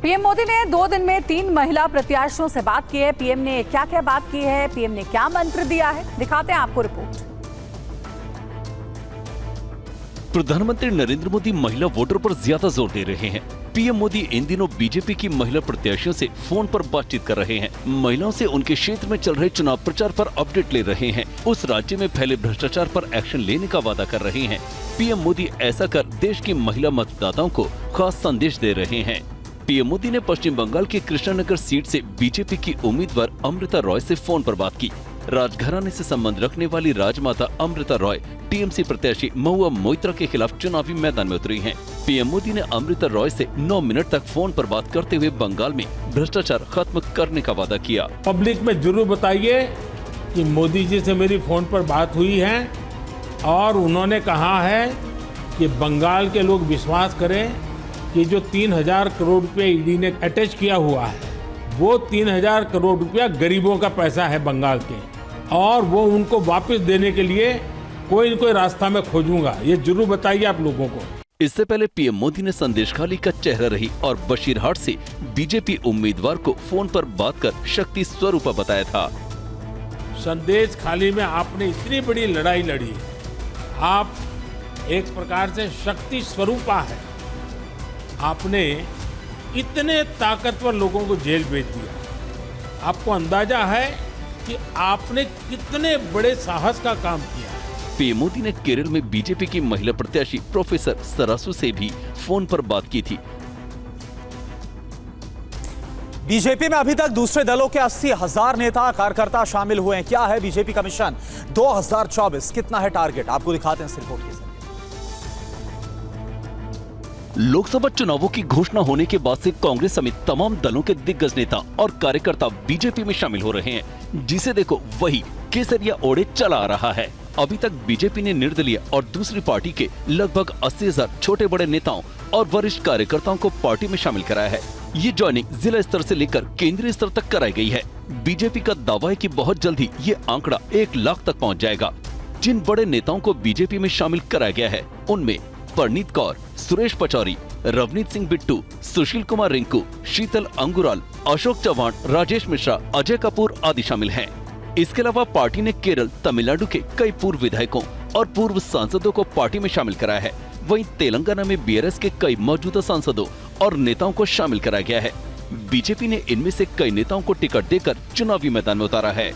PM Modi ने 2 दिन में 3 महिला प्रत्याशियों से बात की है। पीएम ने क्या क्या बात की है, पीएम ने क्या मंत्र दिया है, दिखाते हैं आपको रिपोर्ट। प्रधानमंत्री नरेंद्र मोदी महिला वोटर पर ज्यादा जोर दे रहे हैं। पीएम मोदी इन दिनों बीजेपी की महिला प्रत्याशियों से फोन पर बातचीत कर रहे हैं। महिलाओं से उनके क्षेत्र में चल रहे चुनाव प्रचार पर अपडेट ले रहे हैं। उस राज्य में फैले भ्रष्टाचार पर एक्शन लेने का वादा कर रहे हैं। पीएम मोदी ऐसा कर देश की महिला मतदाताओं को खास संदेश दे रहे हैं। पीएम मोदी ने पश्चिम बंगाल की कृष्णनगर सीट से बीजेपी की उम्मीदवार अमृता रॉय से फोन पर बात की। राजघराने से संबंध रखने वाली राजमाता अमृता रॉय टीएमसी प्रत्याशी महुआ मोइत्रा के खिलाफ चुनावी मैदान में उतरी हैं। पीएम मोदी ने अमृता रॉय से 9 मिनट तक फोन पर बात करते हुए बंगाल में भ्रष्टाचार खत्म करने का वादा किया। पब्लिक में जरूर बताइए कि मोदी जी से मेरी फोन पर बात हुई है और उन्होंने कहा है कि बंगाल के लोग विश्वास करें कि जो 3000 करोड़ रुपए ईडी ने अटैच किया हुआ है वो 3000 करोड़ रुपया गरीबों का पैसा है बंगाल के, और वो उनको वापस देने के लिए कोई न कोई रास्ता मैं खोजूंगा। ये जरूर बताइए आप लोगों को। इससे पहले पीएम मोदी ने संदेश खाली का चेहरा रही और बशीरहाट से बीजेपी उम्मीदवार को फोन पर बात कर शक्ति स्वरूपा बताया था। संदेश खाली में आपने इतनी बड़ी लड़ाई लड़ी, आप एक प्रकार से शक्ति स्वरूपा है। आपने इतने ताकतवर लोगों को जेल भेज दिया। आपको अंदाजा है कि आपने कितने बड़े साहस का काम किया है। पीएम मोदी ने केरल में बीजेपी की महिला प्रत्याशी प्रोफेसर सरासू से भी फोन पर बात की थी। बीजेपी में अभी तक दूसरे दलों के 80,000 नेता कार्यकर्ता शामिल हुए हैं। क्या है बीजेपी का मिशन 2024, कितना है टारगेट, आपको दिखाते हैं इस रिपोर्ट के जरिए। लोकसभा चुनावों की घोषणा होने के बाद से कांग्रेस समेत तमाम दलों के दिग्गज नेता और कार्यकर्ता बीजेपी में शामिल हो रहे हैं। जिसे देखो वही केसरिया ओढ़े चला आ रहा है। अभी तक बीजेपी ने निर्दलीय और दूसरी पार्टी के लगभग 80,000 छोटे बड़े नेताओं और वरिष्ठ कार्यकर्ताओं को पार्टी में शामिल कराया है। ये ज्वाइनिंग जिला स्तर से लेकर केंद्रीय स्तर तक कराई गई है। बीजेपी का दावा है कि बहुत जल्द ही ये आंकड़ा 1 लाख तक पहुँच जाएगा। जिन बड़े नेताओं को बीजेपी में शामिल कराया गया है उनमें परनीत कौर, सुरेश पचौरी, रवनीत सिंह बिट्टू, सुशील कुमार रिंकू, शीतल अंगुराल, अशोक चौहान, राजेश मिश्रा, अजय कपूर आदि शामिल हैं। इसके अलावा पार्टी ने केरल, तमिलनाडु के कई पूर्व विधायकों और पूर्व सांसदों को पार्टी में शामिल कराया है। वहीं तेलंगाना में बीआरएस के कई मौजूदा सांसदों और नेताओं को शामिल कराया गया है। बीजेपी ने इनमें से कई नेताओं को टिकट देकर चुनावी मैदान में उतारा है।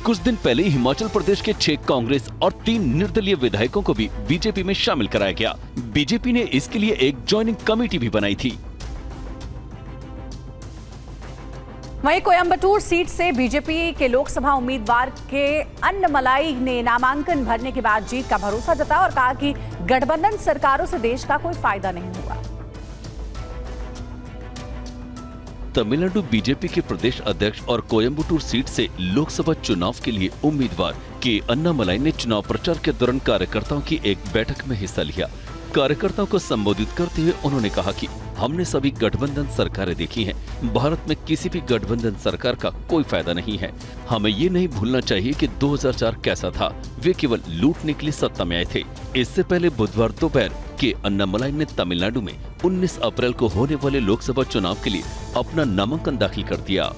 कुछ दिन पहले हिमाचल प्रदेश के 6 कांग्रेस और 3 निर्दलीय विधायकों को भी बीजेपी में शामिल कराया गया। बीजेपी ने इसके लिए एक ज्वाइनिंग कमेटी भी बनाई थी। वहीं कोयंबटूर सीट से बीजेपी के लोकसभा उम्मीदवार के अन्नमलाई ने नामांकन भरने के बाद जीत का भरोसा जताया और कहा कि गठबंधन सरकारों से देश का कोई फायदा नहीं हुआ। तमिलनाडु बीजेपी के प्रदेश अध्यक्ष और कोयंबटूर सीट से लोकसभा चुनाव के लिए उम्मीदवार के अन्नामलाई ने चुनाव प्रचार के दौरान कार्यकर्ताओं की एक बैठक में हिस्सा लिया। कार्यकर्ताओं को संबोधित करते हुए उन्होंने कहा कि हमने सभी गठबंधन सरकारें देखी हैं। भारत में किसी भी गठबंधन सरकार का कोई फायदा नहीं है। हमें ये नहीं भूलना चाहिए कि 2004 कैसा था। वे केवल लूटने के लिए सत्ता में आए थे। इससे पहले बुधवार दोपहर के अन्नामलाई ने तमिलनाडु में 19 अप्रैल को होने वाले लोकसभा चुनाव के लिए अपना नामांकन दाखिल कर दिया।